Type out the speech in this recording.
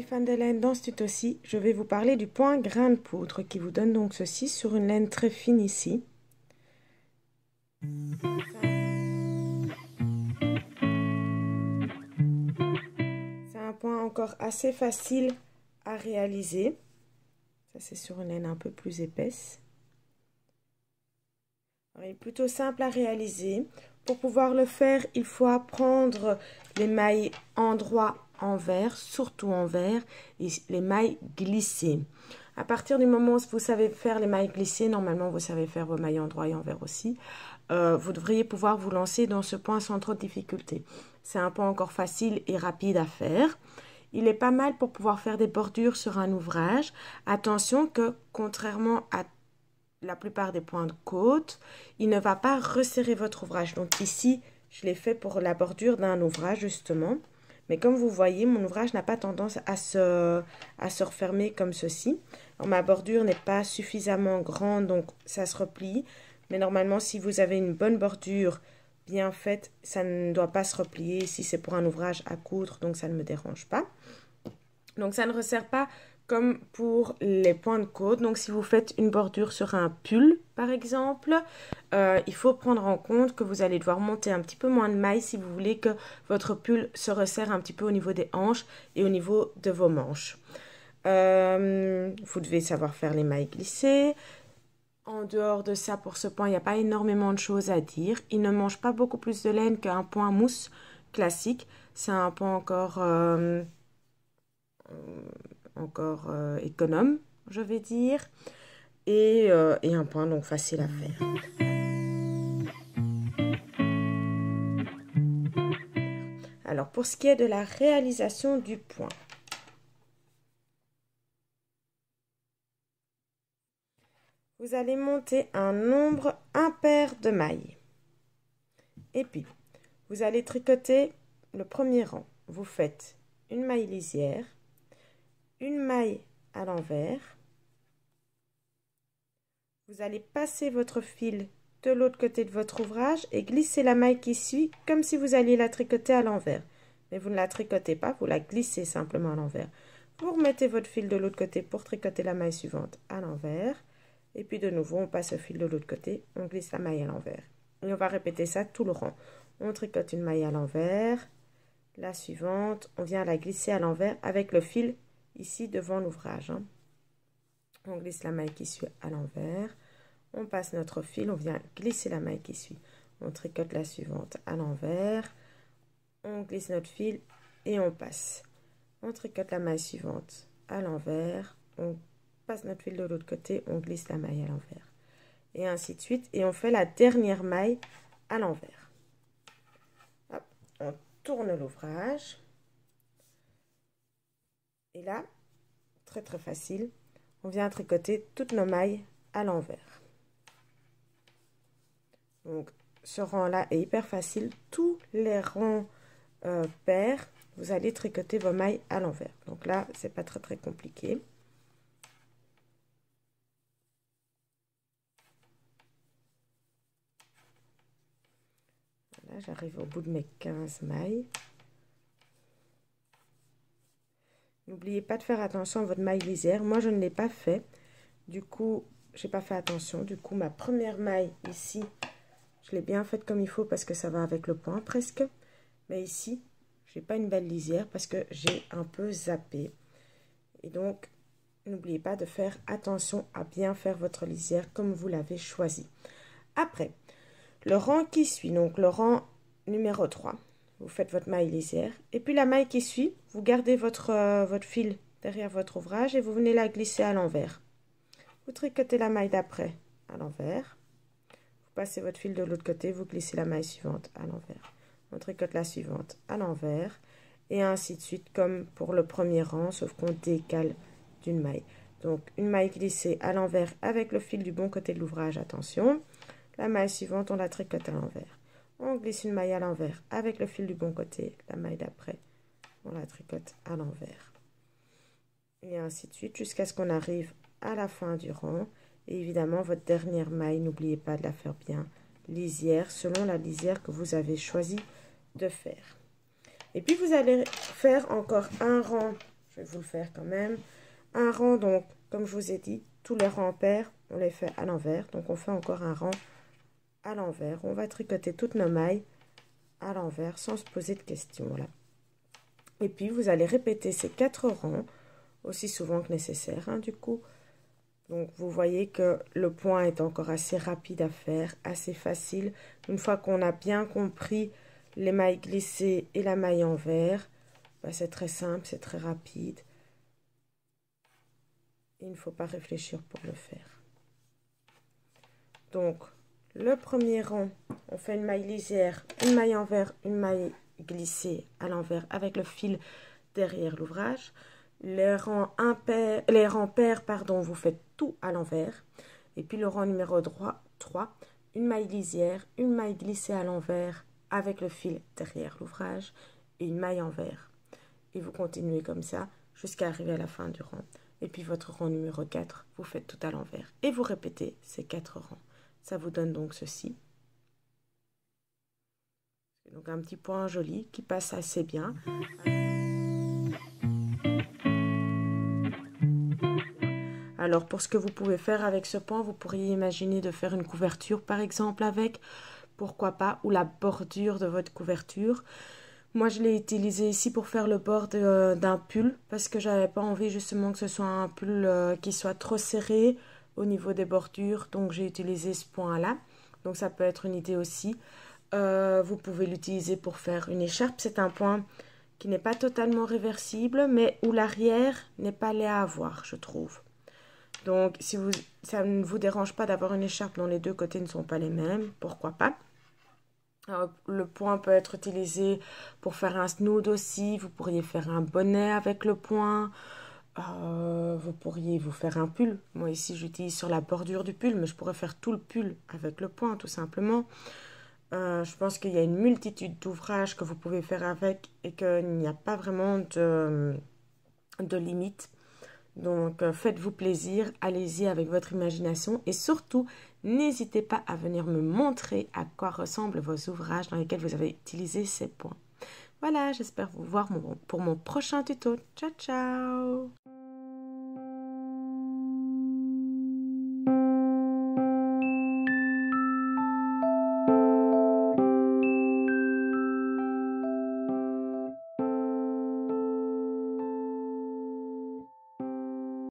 Fans de laine, dans ce tuto-ci, je vais vous parler du point grain de poudre qui vous donne donc ceci sur une laine très fine ici. C'est un point encore assez facile à réaliser. Ça, c'est sur une laine un peu plus épaisse. Alors, il est plutôt simple à réaliser. Pour pouvoir le faire, il faut apprendre les mailles endroit envers, surtout envers, et les mailles glissées. À partir du moment où vous savez faire les mailles glissées, normalement vous savez faire vos mailles endroit et envers aussi, vous devriez pouvoir vous lancer dans ce point sans trop de difficulté. C'est un point encore facile et rapide à faire. Il est pas mal pour pouvoir faire des bordures sur un ouvrage. Attention que, contrairement à la plupart des points de côte, il ne va pas resserrer votre ouvrage. Donc ici, je l'ai fait pour la bordure d'un ouvrage justement. Mais comme vous voyez, mon ouvrage n'a pas tendance à se refermer comme ceci. Alors, ma bordure n'est pas suffisamment grande, donc ça se replie. Mais normalement, si vous avez une bonne bordure bien faite, ça ne doit pas se replier. Si c'est pour un ouvrage à coudre, donc ça ne me dérange pas. Donc ça ne resserre pas comme pour les points de côte. Donc si vous faites une bordure sur un pull par exemple, il faut prendre en compte que vous allez devoir monter un petit peu moins de mailles si vous voulez que votre pull se resserre un petit peu au niveau des hanches et au niveau de vos manches. Vous devez savoir faire les mailles glissées. En dehors de ça, pour ce point, il n'y a pas énormément de choses à dire. Il ne mange pas beaucoup plus de laine qu'un point mousse classique. C'est un point encore économe, je vais dire, et un point donc facile à faire. Alors pour ce qui est de la réalisation du point, vous allez monter un nombre impair de mailles et puis vous allez tricoter le premier rang. Vous faites une maille lisière, une maille à l'envers. Vous allez passer votre fil de l'autre côté de votre ouvrage et glisser la maille qui suit comme si vous alliez la tricoter à l'envers. Mais vous ne la tricotez pas, vous la glissez simplement à l'envers. Vous remettez votre fil de l'autre côté pour tricoter la maille suivante à l'envers. Et puis de nouveau, on passe le fil de l'autre côté, on glisse la maille à l'envers. Et on va répéter ça tout le rang. On tricote une maille à l'envers. La suivante, on vient la glisser à l'envers avec le fil ici devant l'ouvrage. On glisse la maille qui suit à l'envers. On passe notre fil, on vient glisser la maille qui suit. On tricote la suivante à l'envers. On glisse notre fil et on passe. On tricote la maille suivante à l'envers. On passe notre fil de l'autre côté, on glisse la maille à l'envers. Et ainsi de suite. Et on fait la dernière maille à l'envers. On tourne l'ouvrage. Et là, très très facile, on vient tricoter toutes nos mailles à l'envers. Donc ce rang-là est hyper facile. Tous les rangs pairs, vous allez tricoter vos mailles à l'envers. Donc là, c'est pas très très compliqué. Voilà, j'arrive au bout de mes 15 mailles. N'oubliez pas de faire attention à votre maille lisière. Moi, je ne l'ai pas fait. Du coup, j'ai pas fait attention. Du coup, ma première maille ici, je l'ai bien faite comme il faut parce que ça va avec le point presque. Mais ici, j'ai pas une belle lisière parce que j'ai un peu zappé. Et donc, n'oubliez pas de faire attention à bien faire votre lisière comme vous l'avez choisi. Après, le rang qui suit, donc le rang numéro 3. Vous faites votre maille lisière. Et puis la maille qui suit, vous gardez votre fil derrière votre ouvrage et vous venez la glisser à l'envers. Vous tricotez la maille d'après à l'envers. Vous passez votre fil de l'autre côté, vous glissez la maille suivante à l'envers. On tricote la suivante à l'envers. Et ainsi de suite comme pour le premier rang, sauf qu'on décale d'une maille. Donc une maille glissée à l'envers avec le fil du bon côté de l'ouvrage, attention. La maille suivante, on la tricote à l'envers. On glisse une maille à l'envers avec le fil du bon côté. La maille d'après, on la tricote à l'envers. Et ainsi de suite jusqu'à ce qu'on arrive à la fin du rang. Et évidemment, votre dernière maille, n'oubliez pas de la faire bien lisière, selon la lisière que vous avez choisi de faire. Et puis, vous allez faire encore un rang, je vais vous le faire quand même, un rang, donc, comme je vous ai dit, tous les rangs pairs, on les fait à l'envers. Donc, on fait encore un rang à l'envers. On va tricoter toutes nos mailles à l'envers sans se poser de questions. Voilà. Et puis, vous allez répéter ces 4 rangs aussi souvent que nécessaire, hein, du coup. Donc, vous voyez que le point est encore assez rapide à faire, assez facile. Une fois qu'on a bien compris les mailles glissées et la maille envers, bah, c'est très simple, c'est très rapide. Il ne faut pas réfléchir pour le faire. Donc, le premier rang, on fait une maille lisière, une maille envers, une maille glissée à l'envers avec le fil derrière l'ouvrage. Les rangs pairs, vous faites tout à l'envers. Et puis le rang numéro 3, une maille lisière, une maille glissée à l'envers avec le fil derrière l'ouvrage et une maille envers. Et vous continuez comme ça jusqu'à arriver à la fin du rang. Et puis votre rang numéro 4, vous faites tout à l'envers. Et vous répétez ces 4 rangs. Ça vous donne donc ceci. Donc un petit point joli qui passe assez bien. Alors pour ce que vous pouvez faire avec ce point, vous pourriez imaginer de faire une couverture par exemple avec, pourquoi pas, ou la bordure de votre couverture. Moi je l'ai utilisé ici pour faire le bord d'un pull parce que j'avais pas envie justement que ce soit un pull qui soit trop serré au niveau des bordures. Donc j'ai utilisé ce point là. Donc ça peut être une idée aussi. Vous pouvez l'utiliser pour faire une écharpe. C'est un point qui n'est pas totalement réversible mais où l'arrière n'est pas laid à avoir, je trouve. Donc, si ça ne vous dérange pas d'avoir une écharpe dont les deux côtés ne sont pas les mêmes, pourquoi pas. Alors, le point peut être utilisé pour faire un snood aussi. Vous pourriez faire un bonnet avec le point. Vous pourriez vous faire un pull. Moi, ici, j'utilise sur la bordure du pull, mais je pourrais faire tout le pull avec le point, tout simplement. Je pense qu'il y a une multitude d'ouvrages que vous pouvez faire avec et qu'il n'y a pas vraiment de limite. Donc, faites-vous plaisir, allez-y avec votre imagination et surtout, n'hésitez pas à venir me montrer à quoi ressemblent vos ouvrages dans lesquels vous avez utilisé ces points. Voilà, j'espère vous voir pour mon prochain tuto. Ciao, ciao!